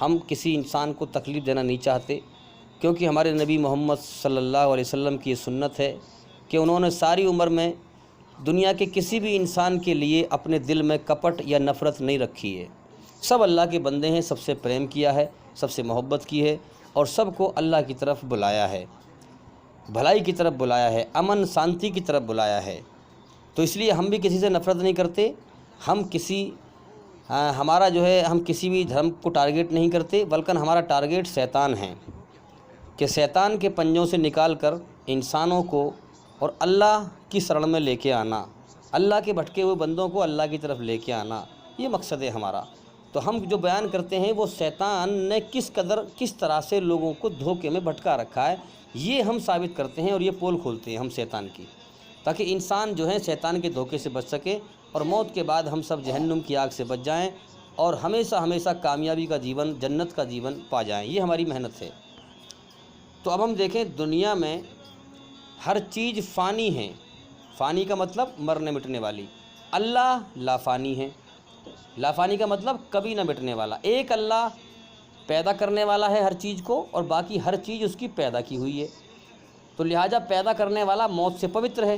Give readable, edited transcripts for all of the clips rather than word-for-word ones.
ہم کسی انسان کو تکلیف دینا نہیں چاہتے، کیونکہ ہمارے نبی محمد صلی اللہ علیہ وسلم کی یہ سنت ہے کہ انہوں نے ساری عمر میں دنیا کے کسی بھی انسان کے لیے اپنے دل میں کپٹ یا نفرت نہیں رکھی ہے۔ سب اللہ کے بندے ہیں، سب سے پریم کیا ہے، سب سے محبت کی ہے، اور سب کو اللہ کی طرف بلایا ہے، بھلائی کی طرف بلایا ہے، امن شانتی کی طرف بلایا ہے۔ تو اس لیے ہم بھی کسی سے نفرت نہیں کرتے، ہم کسی بھی دھرم کو ٹارگیٹ نہیں کرتے، بلکہ ہمارا ٹارگیٹ شیطان ہے کہ شیطان کے پنجوں سے نکال کر انسانوں کو اور اللہ کی شرن میں لے کے آنا، اللہ کے بھٹکے ہوئے بندوں کو اللہ کی طرف لے کے آنا، یہ مقصد ہے ہمارا۔ تو ہم جو بیان کرتے ہیں وہ شیطان نے کس طرح سے لوگوں کو دھوکے میں بھٹکا رکھا ہے، یہ ہم ثابت کرتے ہیں اور یہ پول کھولتے ہیں ہم شیطان کی، تاکہ انسان جو ہے شیطان کے دھوکے سے بچ سکے اور موت کے بعد ہم سب جہنم کی آگ سے بچ جائیں اور ہمیشہ کامیابی کا جیون، جنت کا جیون پا جائیں۔ یہ ہماری محنت ہے۔ تو اب ہم دیکھیں، دنیا میں ہر چیز فانی ہے، فانی کا مطلب مرنے مٹنے والی، اللہ لافانی ہے، لافانی کا مطلب کبھی نہ مٹنے والا۔ ایک اللہ پیدا کرنے والا ہے ہر چیز کو، اور باقی ہر چیز اس کی پیدا کی ہوئی ہے، تو لہٰذا پیدا کرنے والا موت سے پوتر ہے،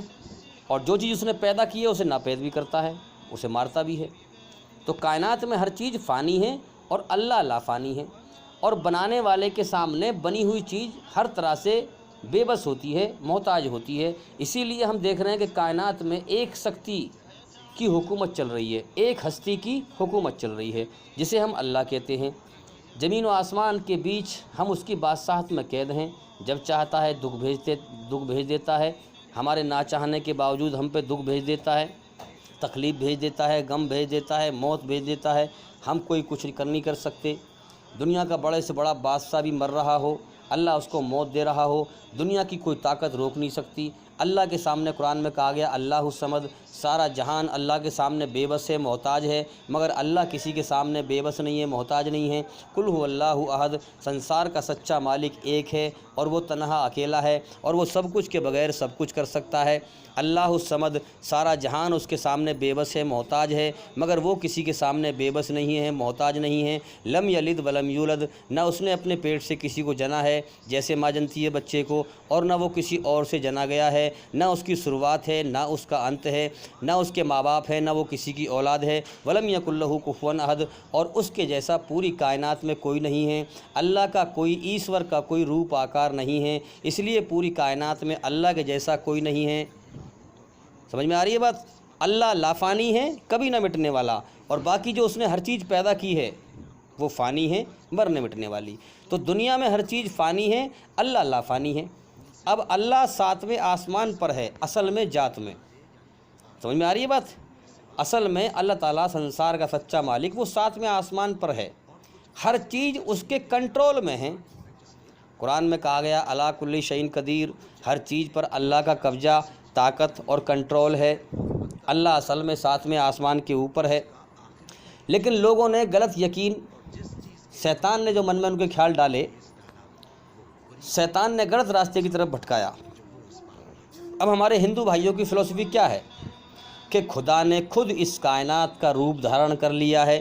اور جو چیز اس نے پیدا کی ہے اسے ناپید بھی کرتا ہے، اسے مارتا بھی ہے۔ تو کائنات میں ہر چیز فانی ہے اور اللہ لافانی ہے، اور بنانے والے کے سامنے بنی ہوئی چیز ہر طرح سے بے بس ہوتی ہے، محتاج ہوتی ہے۔ اسی لیے ہم دیکھ رہے ہیں کہ کائنات میں ایک شکتی کی حکومت چل رہی ہے، ایک ہستی کی حکومت چل رہی ہے، جسے ہم اللہ کہتے ہیں۔ زمین و آسمان کے بیچ ہم اس کی بادشاہت میں قید ہیں، جب چاہتا ہے دکھ بھیج دیتا ہے، ہمارے نہ چاہنے کے باوجود ہم پہ دکھ بھیج دیتا ہے، تکلیف بھیج دیتا ہے، غم بھیج دیتا ہے، موت بھیج دیتا ہے، ہم کوئی کچھ نہیں کر سکتے۔ دنیا کا بڑے سے بڑا بادشاہ بھی مر رہا ہو، اللہ اس کو موت دے رہا ہو، دنیا کی کوئی طاقت روک نہیں سکتی۔ اللہ کے سامنے قرآن میں کہا گیا اللہ الصمد، سارا جہان اللہ کے سامنے بے بس ہے، محتاج ہے، مگر اللہ کسی کے سامنے بے بس نہیں ہے، محتاج نہیں ہے۔ قل هو اللہ احد، سنسار کا سچا مالک ایک ہے اور وہ تنہا اکیلا ہے، اور وہ سب کچھ کے بغیر سب کچھ کر سکتا ہے۔ اللہ الصمد، سارا جہان اس کے سامنے بے بس ہے، محتاج ہے، مگر وہ کسی کے سامنے بے بس نہیں ہے، محتاج نہیں ہے۔ لم یلد ولم یولد، نہ اس نے اپنے پیٹ سے کسی کو جنا ہے جیسے ماں جنتی ہے بچے کو، اور نہ وہ کسی اور سے جنا گیا ہے، نہ اس کی شروعات ہے نہ اس کا انت ہے، نہ اس کے ماں باپ ہے نہ وہ کسی کی اولاد ہے۔ ولم یکن لہ کفوا احد، اور اس کے جیسا پوری کائنات میں کوئی نہیں ہے۔ اللہ کا کوئی، ایشور کا کوئی روپ آکار نہیں ہے، اس لیے پوری کائنات میں اللہ کے جیسا کوئی نہیں ہے۔ سمجھ میں آ رہی ہے بات؟ اللہ لافانی ہے، کبھی نہ مٹنے والا، اور باقی جو اس نے ہر چیز پیدا کی ہے وہ فانی ہے، مرنے مٹنے والی۔ تو دنیا میں ہر چیز فانی ہے، اللہ لافانی ہے۔ اب اللہ ساتویں آسمان پر ہے، اصل میں ذات میں۔ سمجھ میں آ رہی ہے بات؟ اصل میں اللہ تعالیٰ سنسار کا سچا مالک وہ ساتویں آسمان پر ہے، ہر چیز اس کے کنٹرول میں ہے۔ قرآن میں کہا گیا علی کل شیء قدیر، ہر چیز پر اللہ کا قبضہ، طاقت اور کنٹرول ہے۔ اللہ اصل میں ساتویں آسمان کے اوپر ہے، لیکن لوگوں نے غلط یقین، شیطان نے جو من میں ان کے خیال ڈالے، شیطان نے غلط راستے کی طرف بھٹکایا۔ اب ہمارے ہندو بھائیوں کی فلسفی کیا ہے کہ خدا نے خود اس کائنات کا روپ دھارن کر لیا ہے،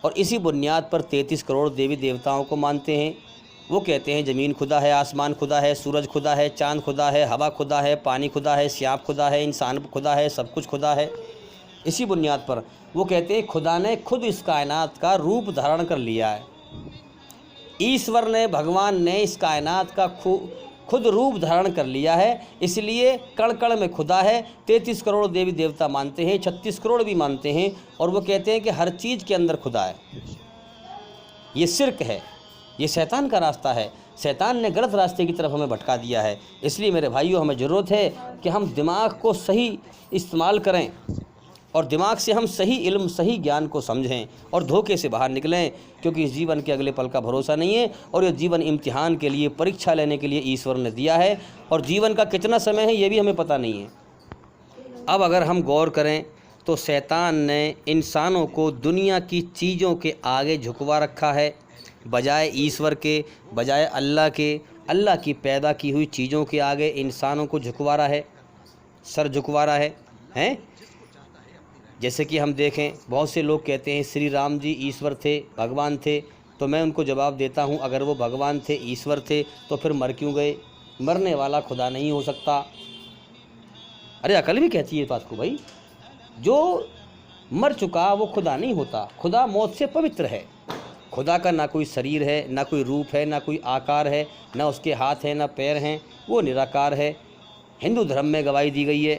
اور اسی بنیاد پر 33 کروڑ دیوی دیوتاؤں کو مانتے ہیں۔ وہ کہتے ہیں زمین خدا ہے، آسمان خدا ہے، سورج خدا ہے، چاند خدا ہے، ہوا خدا ہے، پانی خدا ہے، سیاب خدا ہے، انسان خدا ہے، سب کچھ خدا ہے۔ اسی بنیاد پر وہ کہتے ہیں خدا نے خود اس کائنات کا روپ دھارن کر لیا ہے، ایشور نے، بھگوان نے اس کائنات کا خود روپ دھارن کر لیا ہے، اس لیے کڑ کڑ میں خدا ہے۔ 33 کروڑ دیوی دیوتا مانتے ہیں، 36 کروڑ بھی مانتے ہیں، اور وہ کہتے ہیں کہ ہر چیز کے اندر خدا ہے۔ یہ شرک ہے، یہ شیطان کا راستہ ہے، شیطان نے غلط راستے کی طرف ہمیں بھٹکا دیا ہے۔ اس لیے میرے بھائیوں، ہمیں ضرورت ہے کہ ہم دماغ کو صحیح استعمال کریں، اور دماغ سے ہم صحیح علم، صحیح گیان کو سمجھیں اور دھوکے سے باہر نکلیں، کیونکہ اس جیون کے اگلے پل کا بھروسہ نہیں ہے، اور یہ جیون امتحان کے لیے، پریکشا لینے کے لیے ایشور نے دیا ہے، اور جیون کا کتنا سمے ہے یہ بھی ہمیں پتہ نہیں ہے۔ اب اگر ہم غور کریں تو شیطان نے انسانوں کو دنیا کی چیزوں کے آگے جھکوا رکھا ہے، بجائے ایشور کے، بجائے اللہ کے، اللہ کی پیدا کی ہوئی چیزوں کے آگے انسانوں کو جھکوا رہا ہے، سر جھکوا رہا ہے۔ جیسے کہ ہم دیکھیں بہت سے لوگ کہتے ہیں شری رام جی ایشور تھے، بھگوان تھے، تو میں ان کو جواب دیتا ہوں اگر وہ بھگوان تھے، ایشور تھے تو پھر مر کیوں گئے؟ مرنے والا خدا نہیں ہو سکتا۔ ارے عقل بھی کہتی ہے اس بات کو بھائی، جو مر چکا وہ خدا نہیں ہوتا، خدا موت سے پوتر ہے۔ خدا کا نہ کوئی شریر ہے، نہ کوئی روپ ہے، نہ کوئی آکار ہے، نہ اس کے ہاتھ ہیں، نہ پیر ہیں، وہ نراکار ہے۔ ہندو دھرم میں گواہی دی گئی ہے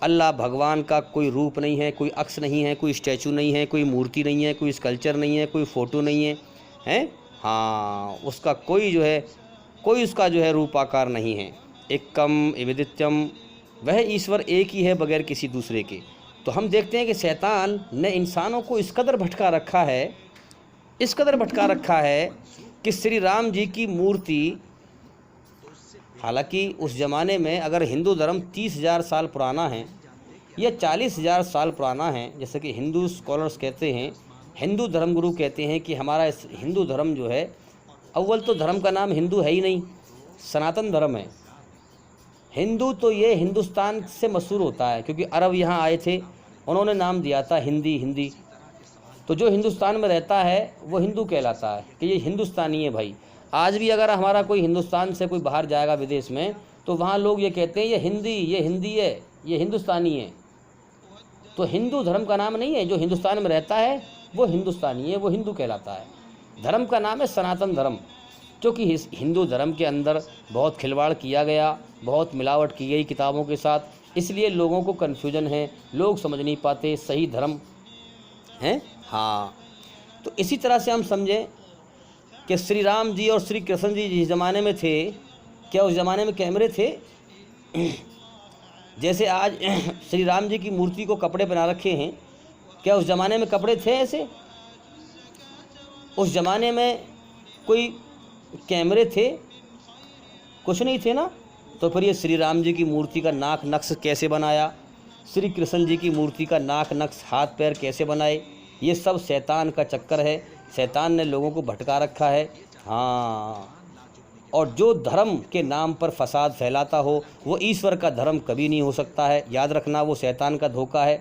اللہ بھگوان کا کوئی روپ نہیں ہے، کوئی عکس نہیں ہے، کوئی اسٹیچو نہیں ہے، کوئی مورتی نہیں ہے، کوئی اسکلچر نہیں ہے، کوئی فوٹو نہیں ہے، ہیں؟ ہاں، اس کا کوئی اس کا جو ہے روپ آکار نہیں ہے۔ ایکم ایودتیم، وہ ایشور ایک ہی ہے بغیر کسی دوسرے کے۔ تو ہم دیکھتے ہیں کہ شیطان نے انسانوں کو اس قدر بھٹکا رکھا ہے کہ شری رام جی کی مورتی، حالانکہ اس زمانے میں اگر ہندو دھرم 30,000 سال پرانا ہے یا 40,000 سال پرانا ہے، جیسے کہ ہندو اسکالرس کہتے ہیں، ہندو دھرم گرو کہتے ہیں کہ ہمارا ہندو دھرم جو ہے، اول تو دھرم کا نام ہندو ہے ہی نہیں، سناتن دھرم ہے۔ ہندو تو یہ ہندوستان سے مشہور ہوتا ہے، کیونکہ عرب یہاں آئے تھے، انہوں نے نام دیا تھا ہندی، تو جو ہندوستان میں رہتا ہے وہ ہندو کہلاتا ہے کہ یہ ہندوستانی ہے بھائی۔ آج بھی اگر ہمارا کوئی ہندوستان سے کوئی باہر جائے گا ودیش میں، تو وہاں لوگ یہ کہتے ہیں یہ ہندی ہے، یہ ہندوستانی ہے۔ تو ہندو دھرم کا نام نہیں ہے، جو ہندوستان میں رہتا ہے وہ ہندوستانی ہے، وہ ہندو کہلاتا ہے۔ دھرم کا نام ہے سناتن دھرم، کیونکہ ہندو دھرم کے اندر بہت کھلواڑ کیا گیا، بہت ملاوٹ کی گئی کتابوں کے ساتھ، اس لیے لوگوں کو کنفیوژن ہے، لوگ سمجھ نہیں پاتے صحیح دھرم ہیں۔ ہاں، تو اسی طرح سے ہم سمجھیں کہ شری رام جی اور شری کرشن جی جس زمانے میں تھے، کیا اس زمانے میں کیمرے تھے؟ جیسے آج شری رام جی کی مورتی کو کپڑے بنا رکھے ہیں، کیا اس زمانے میں کپڑے تھے ایسے؟ اس زمانے میں کوئی کیمرے تھے؟ کچھ نہیں تھے نا۔ تو پھر یہ شری رام جی کی مورتی کا ناک نقش کیسے بنایا؟ شری کرشن جی کی مورتی کا ناک نقش ہاتھ پیر کیسے بنائے؟ یہ سب شیطان کا چکر ہے، شیطان نے لوگوں کو بھٹکا رکھا ہے۔ ہاں، اور جو دھرم کے نام پر فساد پھیلاتا ہو وہ ایشور کا دھرم کبھی نہیں ہو سکتا ہے، یاد رکھنا، وہ شیطان کا دھوکہ ہے۔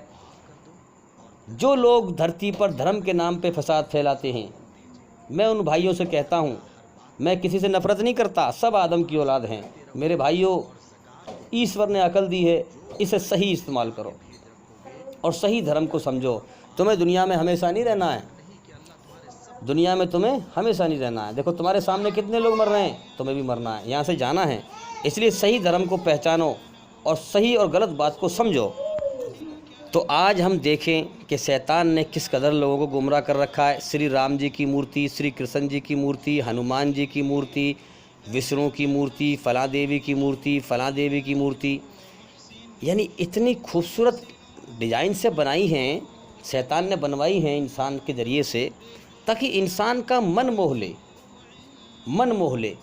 جو لوگ دھرتی پر دھرم کے نام پہ فساد پھیلاتے ہیں، میں ان بھائیوں سے کہتا ہوں، میں کسی سے نفرت نہیں کرتا، سب آدم کی اولاد ہیں میرے بھائیوں، ایشور نے عقل دی ہے، اسے صحیح استعمال کرو اور صحیح دھرم کو سمجھو۔ تمہیں دنیا میں ہمیشہ نہیں رہنا ہے، دیکھو تمہارے سامنے کتنے لوگ مر رہے ہیں، تمہیں بھی مرنا ہے، یہاں سے جانا ہے، اس لیے صحیح دھرم کو پہچانو اور صحیح اور غلط بات کو سمجھو۔ تو آج ہم دیکھیں کہ شیطان نے کس قدر لوگوں کو گمراہ کر رکھا ہے۔ شری رام جی کی مورتی، شری کرشن جی کی مورتی، ہنومان جی کی مورتی، وشنو کی مورتی، فلاں دیوی کی مورتی، فلاں دیوی کی مورتی، یعنی اتنی خوبصورت ڈیزائن سے بنائی ہیں، شیطان نے بنوائی ہیں انسان کے ذریعے سے، تاکہ انسان کا من موہ لے۔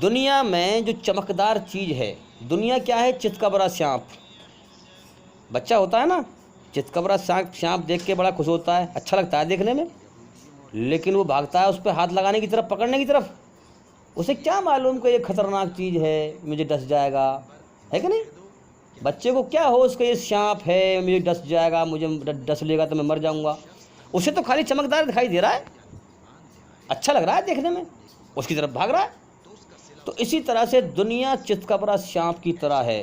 دنیا میں جو چمکدار چیز ہے، دنیا کیا ہے؟ چتکبرا سانپ، بچہ ہوتا ہے نا، چتکبرا سانپ دیکھ کے بڑا خوش ہوتا ہے، اچھا لگتا ہے دیکھنے میں، لیکن وہ بھاگتا ہے اس پہ ہاتھ لگانے کی طرف، پکڑنے کی طرف، اسے کیا معلوم کہ یہ خطرناک چیز ہے، مجھے ڈس جائے گا، ہے کہ نہیں؟ بچے کو کیا ہو اس کا، یہ سانپ ہے، مجھے ڈس جائے گا، مجھے ڈس لے گا تو میں مر جاؤں گا، اسے تو خالی چمکدار دکھائی دے رہا ہے، اچھا لگ رہا ہے دیکھنے میں، اس کی طرف بھاگ رہا ہے۔ تو اسی طرح سے دنیا چتکبرا سانپ کی طرح ہے،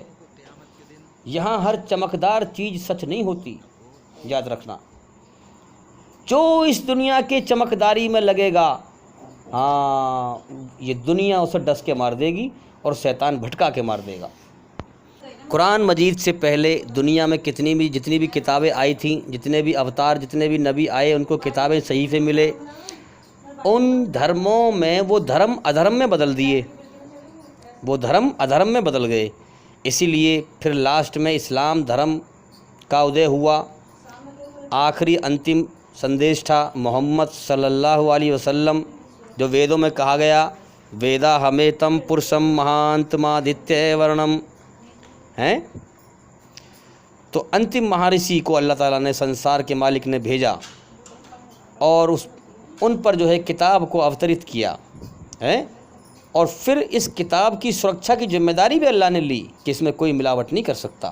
یہاں ہر چمکدار چیز سچ نہیں ہوتی، یاد رکھنا۔ جو اس دنیا کے چمکداری میں لگے گا، ہاں، یہ دنیا اسے ڈس کے مار دے گی اور شیطان بھٹکا کے مار دے گا۔ قرآن مجید سے پہلے دنیا میں جتنی بھی کتابیں آئی تھیں، جتنے بھی اوتار، جتنے بھی نبی آئے، ان کو کتابیں صحیفے ملے، ان دھرموں میں وہ دھرم ادھرم میں بدل دیے، وہ دھرم ادھرم میں بدل گئے، اسی لیے پھر لاسٹ میں اسلام دھرم کا ادے ہوا، آخری انتم سندیش تھا محمد صلی اللہ علیہ وسلم، جو ویدوں میں کہا گیا، ویدا ہمیتم پرشم مہانتمادتیہ ورنم ہیں۔ تو انتم مہارشی کو اللہ تعالیٰ نے، سنسار کے مالک نے بھیجا اور ان پر جو ہے کتاب کو اوترت کیا ہے، اور پھر اس کتاب کی سرکشا کی ذمہ داری بھی اللہ نے لی کہ اس میں کوئی ملاوٹ نہیں کر سکتا۔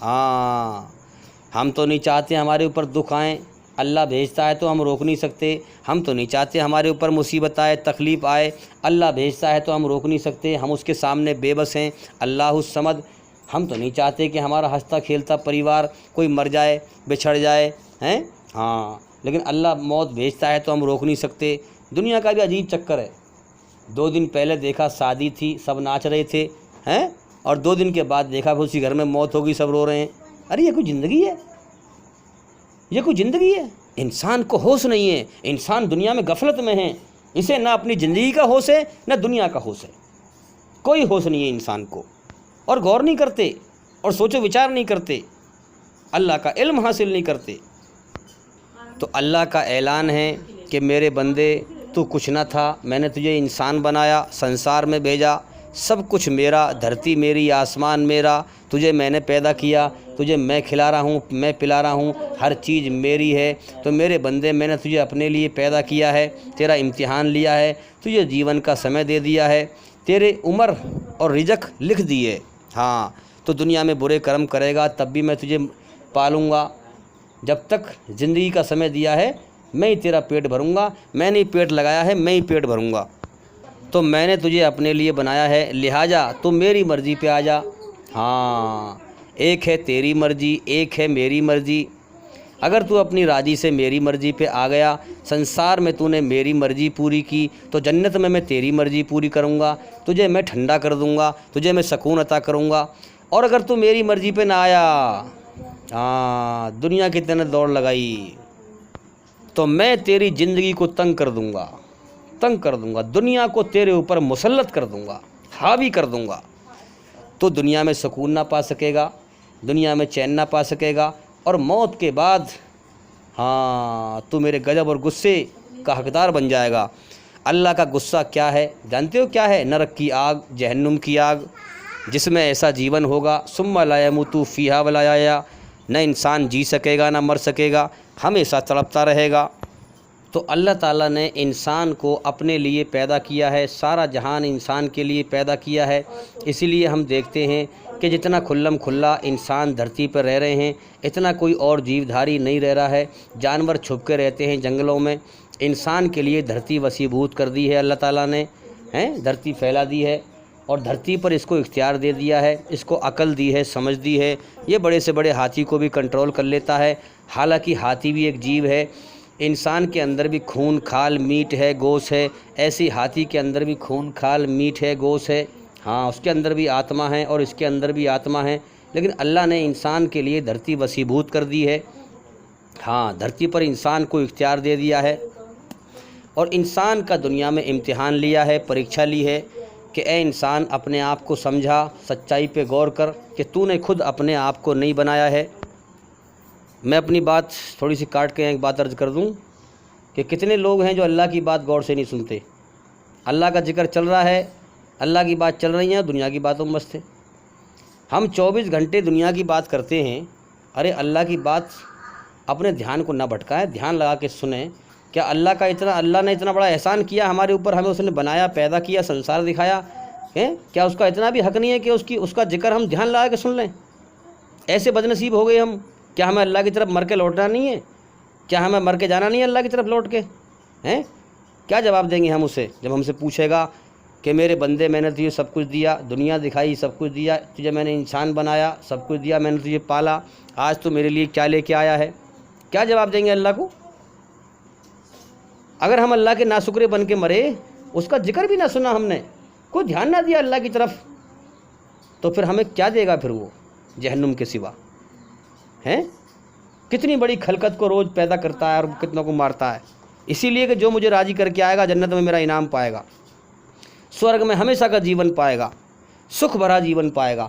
ہاں، ہم تو نہیں چاہتے ہمارے اوپر دکھ آئیں، اللہ بھیجتا ہے تو ہم روک نہیں سکتے۔ ہم تو نہیں چاہتے ہمارے اوپر مصیبت آئے، تکلیف آئے، اللہ بھیجتا ہے تو ہم روک نہیں سکتے، ہم اس کے سامنے بے بس ہیں۔ اللہ الصمد، ہم تو نہیں چاہتے کہ ہمارا ہنستا کھیلتا پریوار کوئی مر جائے، بچھڑ جائے، ہیں؟ ہاں، لیکن اللہ موت بھیجتا ہے تو ہم روک نہیں سکتے۔ دنیا کا بھی عجیب چکر ہے، 2 دن پہلے دیکھا شادی تھی، سب ناچ رہے تھے، ہیں؟ اور 2 دن کے بعد دیکھا کہ اسی گھر میں موت ہوگی، سب رو رہے ہیں۔ ارے یہ کوئی زندگی ہے؟ یہ کوئی زندگی ہے؟ انسان کو ہوش نہیں ہے، انسان دنیا میں غفلت میں ہے، اسے نہ اپنی زندگی کا ہوش ہے نہ دنیا کا ہوش ہے، کوئی ہوش نہیں ہے انسان کو، اور غور نہیں کرتے اور سوچ و وچار نہیں کرتے، اللہ کا علم حاصل نہیں کرتے۔ تو اللہ کا اعلان ہے کہ میرے بندے تو کچھ نہ تھا، میں نے تجھے انسان بنایا، سنسار میں بھیجا، سب کچھ میرا، دھرتی میری، آسمان میرا، تجھے میں نے پیدا کیا، تجھے میں کھلا رہا ہوں، میں پلا رہا ہوں، ہر چیز میری ہے۔ تو میرے بندے میں نے تجھے اپنے لیے پیدا کیا ہے، تیرا امتحان لیا ہے، تجھے جیون کا سمے دے دیا ہے، تیرے عمر اور رزق لکھ دیے۔ ہاں، تو دنیا میں برے کرم کرے گا تب بھی میں تجھے پالوں گا، جب تک زندگی کا سمے دیا ہے میں ہی تیرا پیٹ بھروں گا، میں نے پیٹ لگایا ہے، میں ہی پیٹ بھروں گا۔ تو میں نے تجھے اپنے لیے بنایا ہے، لہٰذا تو میری مرضی پہ آ جا۔ ہاں، ایک ہے تیری مرضی، ایک ہے میری مرضی۔ اگر تو اپنی راضی سے میری مرضی پہ آ گیا، سنسار میں تو نے میری مرضی پوری کی، تو جنت میں تیری مرضی پوری کروں گا، تجھے میں ٹھنڈا کر دوں گا، تجھے میں سکون عطا کروں گا۔ اور اگر تو میری مرضی پہ نہ آیا، ہاں، دنیا کی طرح دوڑ لگائی، تو میں تیری زندگی کو تنگ کر دوں گا، تنگ کر دوں گا، دنیا کو تیرے اوپر مسلط کر دوں گا، حاوی کر دوں گا۔ تو دنیا میں سکون نہ پا سکے گا، دنیا میں چین نہ پا سکے گا، اور موت کے بعد ہاں تو میرے غضب اور غصے کا حقدار بن جائے گا۔ اللہ کا غصہ کیا ہے جانتے ہو کیا ہے؟ نرک کی آگ، جہنم کی آگ، جس میں ایسا جیون ہوگا، ثم لا یموت فیہا ولا یحیا، نہ انسان جی سکے گا نہ مر سکے گا، ہمیشہ تڑپتا رہے گا۔ تو اللہ تعالیٰ نے انسان کو اپنے لیے پیدا کیا ہے، سارا جہان انسان کے لیے پیدا کیا ہے۔ اسی لیے ہم دیکھتے ہیں کہ جتنا کھلم کھلا انسان دھرتی پر رہ رہے ہیں، اتنا کوئی اور جیو دھاری نہیں رہ رہا ہے۔ جانور چھپ کے رہتے ہیں جنگلوں میں، انسان کے لیے دھرتی وسیع بھوت کر دی ہے اللہ تعالیٰ نے، دھرتی پھیلا دی ہے، اور دھرتی پر اس کو اختیار دے دیا ہے، اس کو عقل دی ہے، سمجھ دی ہے۔ یہ بڑے سے بڑے ہاتھی کو بھی کنٹرول کر لیتا ہے، حالانکہ ہاتھی بھی ایک جیو ہے۔ انسان کے اندر بھی خون کھال میٹ ہے، گوشت ہے، ایسی ہاتھی کے اندر بھی خون کھال میٹ ہے، گوشت ہے، ہاں، اس کے اندر بھی آتما ہے اور اس کے اندر بھی آتما ہے۔ لیکن اللہ نے انسان کے لیے دھرتی وسیع بھوت کر دی ہے، ہاں، دھرتی پر انسان کو اختیار دے دیا ہے، اور انسان کا دنیا میں امتحان لیا ہے، پریکشا لی ہے کہ اے انسان اپنے آپ کو سمجھا، سچائی پہ غور کر کہ تو نے خود اپنے آپ کو نہیں بنایا ہے۔ میں اپنی بات تھوڑی سی کاٹ کے ایک بات عرض کر دوں کہ کتنے لوگ ہیں جو اللہ کی بات غور سے نہیں سنتے۔ اللہ کا ذکر چل رہا ہے، اللہ کی بات چل رہی ہے، دنیا کی باتوں میں مست ہے۔ ہم 24 گھنٹے دنیا کی بات کرتے ہیں، ارے اللہ کی بات اپنے دھیان کو نہ بھٹکائیں، دھیان لگا کے سنیں۔ کیا اللہ نے اتنا بڑا احسان کیا ہمارے اوپر، ہمیں اس نے بنایا، پیدا کیا، سنسار دکھایا، کیا اس کا اتنا بھی حق نہیں ہے کہ اس کا ذکر ہم دھیان لگا کے سن لیں؟ ایسے بد نصیب ہو گئے ہم، کیا ہمیں اللہ کی طرف مر کے لوٹنا نہیں ہے؟ کیا ہمیں مر کے جانا نہیں ہے اللہ کی طرف لوٹ کے؟ کیا جواب دیں گے ہم اسے جب ہم سے پوچھے گا کہ میرے بندے میں نے تجھے سب کچھ دیا، دنیا دکھائی، سب کچھ دیا، تجھے میں نے انسان بنایا، سب کچھ دیا، میں نے تجھے پالا، آج تو میرے لیے کیا لے کے آیا ہے؟ کیا جواب دیں گے اللہ کو؟ اگر ہم اللہ کے ناشکرے بن کے مرے، اس کا ذکر بھی نہ سنا ہم نے، کوئی دھیان نہ دیا اللہ کی طرف، تو پھر ہمیں کیا دے گا پھر وہ جہنم کے سوا؟ کتنی بڑی خلقت کو روز پیدا کرتا ہے اور کتنوں کو مارتا ہے۔ اسی لیے کہ جو مجھے راضی کر کے آئے گا جنت میں میرا انعام پائے گا، سورگ میں ہمیشہ کا جیون پائے گا، سکھ بھرا جیون پائے گا،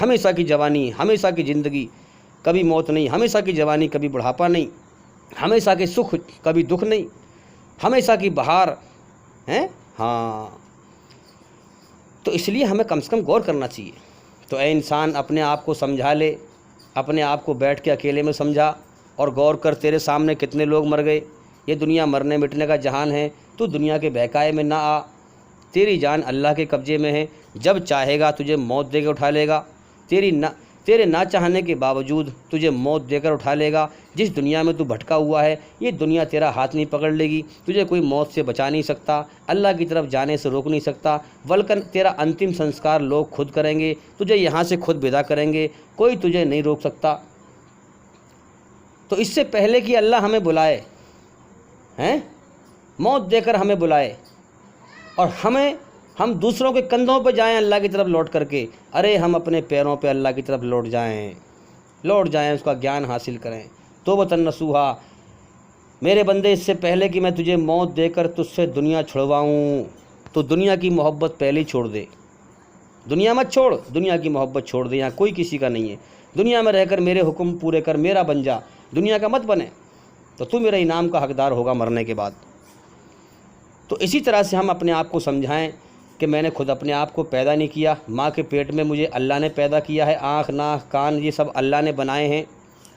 ہمیشہ کی جوانی، ہمیشہ کی زندگی، کبھی موت نہیں، ہمیشہ کی جوانی کبھی بڑھاپا نہیں، ہمیشہ کے سکھ کبھی دکھ نہیں، ہمیشہ کی بہار ہاں۔ تو اس لیے ہمیں کم سے کم غور کرنا چاہیے۔ تو اے انسان اپنے آپ کو سمجھا لے، اپنے آپ کو بیٹھ کے اکیلے میں سمجھا اور غور کر، تیرے سامنے کتنے لوگ مر گئے۔ یہ دنیا مرنے مٹنے کا جہان ہے، تو دنیا کے بہکائے میں نہ آ، تیری جان اللہ کے قبضے میں ہے، جب چاہے گا تجھے موت دے کے اٹھا لے گا، تیرے نہ چاہنے کے باوجود تجھے موت دے کر اٹھا لے گا۔ جس دنیا میں تو بھٹکا ہوا ہے یہ دنیا تیرا ہاتھ نہیں پکڑ لے گی، تجھے کوئی موت سے بچا نہیں سکتا، اللہ کی طرف جانے سے روک نہیں سکتا، بلکہ تیرا انتم سنسکار لوگ خود کریں گے، تجھے یہاں سے خود ودا کریں گے، کوئی تجھے نہیں روک سکتا۔ تو اس سے پہلے کہ اللہ ہمیں بلائے موت دے کر ہمیں بلائے اور ہم دوسروں کے کندھوں پہ جائیں اللہ کی طرف لوٹ کر کے، ارے ہم اپنے پیروں پہ اللہ کی طرف لوٹ جائیں، اس کا گیان حاصل کریں۔ توبۃ نصوحا، میرے بندے اس سے پہلے کہ میں تجھے موت دے کر تجھ سے دنیا چھڑواؤں تو دنیا کی محبت پہلے ہی چھوڑ دے، دنیا مت چھوڑ، دنیا کی محبت چھوڑ دے، یہاں کوئی کسی کا نہیں ہے، دنیا میں رہ کر میرے حکم پورے کر، میرا بن جا، دنیا کا مت بنے، تو میرے انعام کا حقدار ہوگا مرنے کے بعد۔ تو اسی طرح سے ہم اپنے آپ کو سمجھائیں کہ میں نے خود اپنے آپ کو پیدا نہیں کیا، ماں کے پیٹ میں مجھے اللہ نے پیدا کیا ہے، آنکھ ناک کان یہ سب اللہ نے بنائے ہیں۔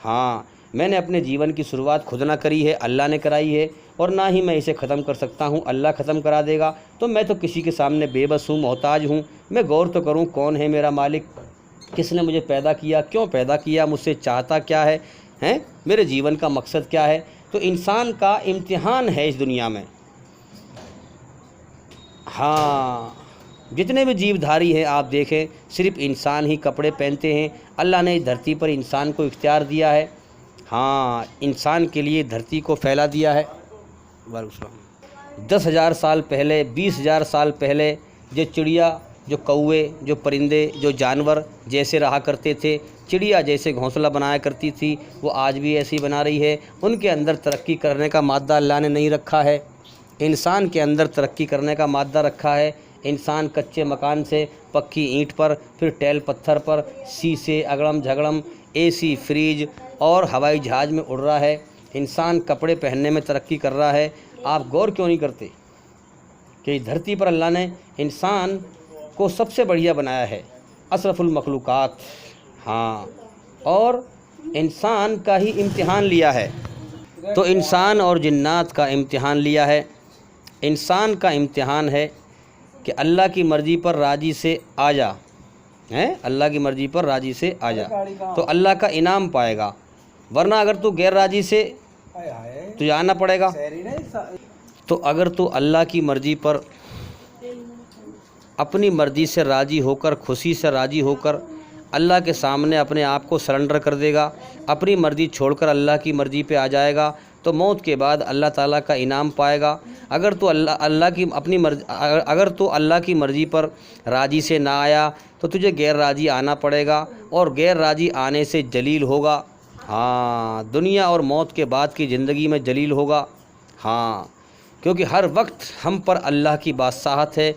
ہاں، میں نے اپنے جیون کی شروعات خود نہ کری ہے، اللہ نے کرائی ہے، اور نہ ہی میں اسے ختم کر سکتا ہوں، اللہ ختم کرا دے گا۔ تو میں تو کسی کے سامنے بے بس ہوں، محتاج ہوں۔ میں غور تو کروں کون ہے میرا مالک، کس نے مجھے پیدا کیا، کیوں پیدا کیا، مجھ سے چاہتا کیا ہے، میرے جیون کا مقصد کیا ہے۔ تو انسان کا امتحان ہے اس دنیا میں۔ ہاں، جتنے بھی جیو دھاری ہیں آپ دیکھیں، صرف انسان ہی کپڑے پہنتے ہیں، اللہ نے اس دھرتی پر انسان کو اختیار دیا ہے۔ ہاں، انسان کے لیے دھرتی کو پھیلا دیا ہے۔ 10,000 سال پہلے، 20,000 سال پہلے جو چڑیا، جو کوے، جو پرندے، جو جانور جیسے رہا کرتے تھے، چڑیا جیسے گھونسلہ بنایا کرتی تھی، وہ آج بھی ایسی بنا رہی ہے۔ ان کے اندر ترقی کرنے کا مادہ اللہ نے نہیں رکھا ہے، انسان کے اندر ترقی کرنے کا مادہ رکھا ہے۔ انسان کچے مکان سے پکی اینٹ پر، پھر ٹیل پتھر پر، شیشے، اگڑم جھگڑم، اے سی، فریج اور ہوائی جہاز میں اڑ رہا ہے۔ انسان کپڑے پہننے میں ترقی کر رہا ہے۔ آپ غور کیوں نہیں کرتے کہ اس دھرتی پر اللہ نے انسان کو سب سے بڑھیا بنایا ہے، اشرف المخلوقات۔ ہاں، اور انسان کا ہی امتحان لیا ہے۔ تو انسان اور جنات کا امتحان لیا ہے۔ انسان کا امتحان ہے کہ اللہ کی مرضی پر راضی سے آ جا، اللہ کی مرضی پر راضی سے آ جا تو اللہ کا انعام پائے گا، ورنہ اگر تو غیر راضی سے تجھے آنا پڑے گا۔ تو اگر تو اللہ کی مرضی پر اپنی مرضی سے راضی ہو کر، خوشی سے راضی ہو کر اللہ کے سامنے اپنے آپ کو سرنڈر کر دے گا، اپنی مرضی چھوڑ کر اللہ کی مرضی پہ آ جائے گا، تو موت کے بعد اللہ تعالیٰ کا انعام پائے گا۔ اگر تو اللہ کی مرضی پر راضی سے نہ آیا تو تجھے غیر راضی آنا پڑے گا، اور غیر راضی آنے سے ذلیل ہوگا۔ ہاں، دنیا اور موت کے بعد کی زندگی میں ذلیل ہوگا۔ ہاں، کیونکہ ہر وقت ہم پر اللہ کی بادشاہت ہے،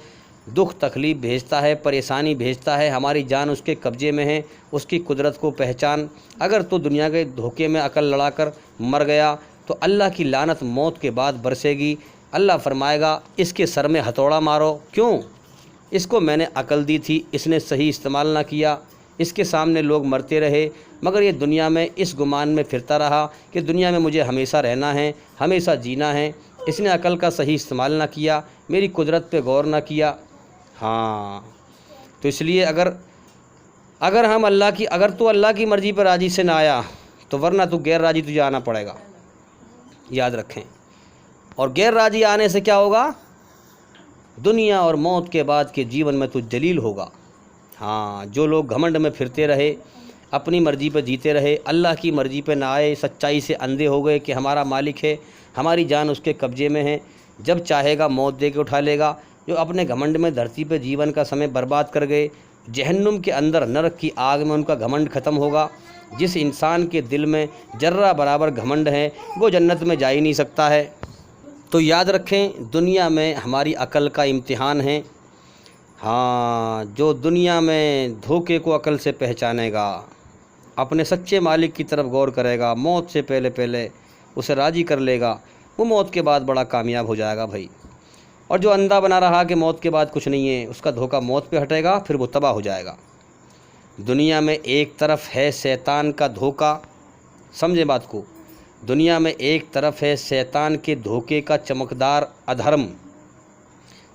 دکھ تکلیف بھیجتا ہے، پریشانی بھیجتا ہے، ہماری جان اس کے قبضے میں ہے، اس کی قدرت کو پہچان۔ اگر تو دنیا کے دھوکے میں عقل لڑا کر مر گیا تو اللہ کی لعنت موت کے بعد برسے گی۔ اللہ فرمائے گا اس کے سر میں ہتھوڑا مارو، کیوں؟ اس کو میں نے عقل دی تھی، اس نے صحیح استعمال نہ کیا، اس کے سامنے لوگ مرتے رہے، مگر یہ دنیا میں اس گمان میں پھرتا رہا کہ دنیا میں مجھے ہمیشہ رہنا ہے، ہمیشہ جینا ہے۔ اس نے عقل کا صحیح استعمال نہ کیا، میری قدرت پہ غور نہ کیا۔ ہاں، تو اس لیے اگر تو اللہ کی مرضی پر راضی سے نہ آیا تو ورنہ تو غیر راضی تجھے آنا پڑے گا، یاد رکھیں۔ اور غیر راضی آنے سے کیا ہوگا؟ دنیا اور موت کے بعد کے جیون میں تو ذلیل ہوگا۔ ہاں، جو لوگ گھمنڈ میں پھرتے رہے، اپنی مرضی پہ جیتے رہے، اللہ کی مرضی پہ نہ آئے، سچائی سے اندھے ہو گئے کہ ہمارا مالک ہے، ہماری جان اس کے قبضے میں ہے، جب چاہے گا موت دے کے اٹھا لے گا، جو اپنے گھمنڈ میں دھرتی پہ جیون کا سمے برباد کر گئے، جہنم کے اندر نرک کی آگ میں ان کا گھمنڈ ختم ہوگا۔ جس انسان کے دل میں ذرہ برابر گھمنڈ ہے وہ جنت میں جا ہی نہیں سکتا ہے۔ تو یاد رکھیں، دنیا میں ہماری عقل کا امتحان ہے۔ ہاں، جو دنیا میں دھوکے کو عقل سے پہچانے گا، اپنے سچے مالک کی طرف غور کرے گا، موت سے پہلے اسے راضی کر لے گا، وہ موت کے بعد بڑا کامیاب ہو جائے گا بھائی۔ اور جو اندھا بنا رہا کہ موت کے بعد کچھ نہیں ہے، اس کا دھوکہ موت پہ ہٹے گا، پھر وہ تباہ ہو جائے گا۔ دنیا میں ایک طرف ہے شیطان کا دھوکہ، سمجھے بات کو، دنیا میں ایک طرف ہے شیطان کے دھوکے کا چمکدار ادھرم،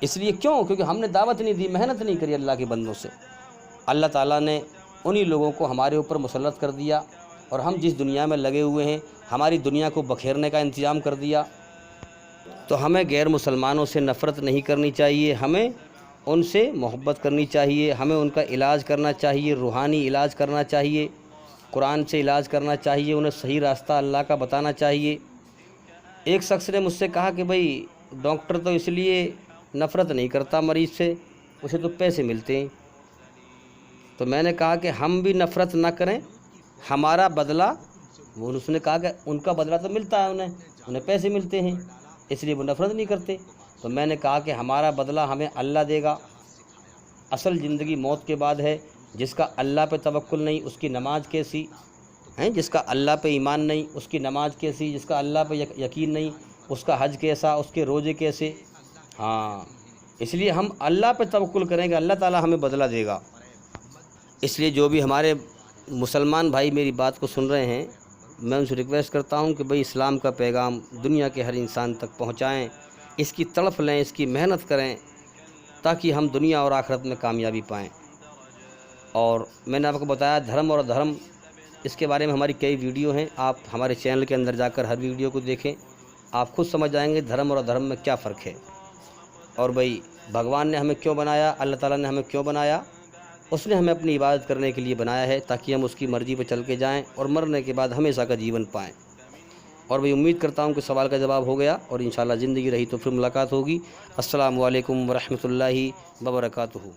اس لیے کیوں؟ کیونکہ ہم نے دعوت نہیں دی، محنت نہیں کری اللہ کے بندوں سے۔ اللہ تعالیٰ نے انہی لوگوں کو ہمارے اوپر مسلط کر دیا، اور ہم جس دنیا میں لگے ہوئے ہیں ہماری دنیا کو بکھیرنے کا انتظام کر دیا۔ تو ہمیں غیر مسلمانوں سے نفرت نہیں کرنی چاہیے، ہمیں ان سے محبت کرنی چاہیے، ہمیں ان کا علاج کرنا چاہیے، روحانی علاج کرنا چاہیے، قرآن سے علاج کرنا چاہیے، انہیں صحیح راستہ اللہ کا بتانا چاہیے۔ ایک شخص نے مجھ سے کہا کہ بھائی ڈاکٹر تو اس لیے نفرت نہیں کرتا مریض سے، اسے تو پیسے ملتے ہیں۔ تو میں نے کہا کہ ہم بھی نفرت نہ کریں، ہمارا بدلہ، اس نے کہا کہ ان کا بدلہ تو ملتا ہے انہیں پیسے ملتے ہیں، اس لیے وہ نفرت نہیں کرتے۔ تو میں نے کہا کہ ہمارا بدلہ ہمیں اللہ دے گا۔ اصل زندگی موت کے بعد ہے، جس کا اللہ پہ توکل نہیں اس کی نماز کیسی ہیں، جس کا اللہ پہ ایمان نہیں اس کی نماز کیسی، جس کا اللہ پہ یقین نہیں اس کا حج کیسا، اس کے روزے کیسے۔ ہاں، اس لیے ہم اللہ پہ توکل کریں گے، اللہ تعالیٰ ہمیں بدلہ دے گا۔ اس لیے جو بھی ہمارے مسلمان بھائی میری بات کو سن رہے ہیں، میں ان سے ریکویسٹ کرتا ہوں کہ بھئی اسلام کا پیغام دنیا کے ہر انسان تک پہنچائیں، اس کی تڑپ لیں، اس کی محنت کریں، تاکہ ہم دنیا اور آخرت میں کامیابی پائیں۔ اور میں نے آپ کو بتایا دھرم اور ادھرم، اس کے بارے میں ہماری کئی ویڈیو ہیں، آپ ہمارے چینل کے اندر جا کر ہر ویڈیو کو دیکھیں، آپ خود سمجھ جائیں گے دھرم اور ادھرم میں کیا فرق ہے۔ اور بھئی بھگوان نے ہمیں کیوں بنایا، اللہ تعالیٰ نے ہمیں کیوں بنایا؟ اس نے ہمیں اپنی عبادت کرنے کے لیے بنایا ہے، تاکہ ہم اس کی مرضی پہ چل کے جائیں اور مرنے کے بعد ہمیشہ کا جیون پائیں۔ اور میں امید کرتا ہوں کہ سوال کا جواب ہو گیا، اور انشاءاللہ زندگی رہی تو پھر ملاقات ہوگی۔ السلام علیکم ورحمۃ اللہ وبرکاتہ۔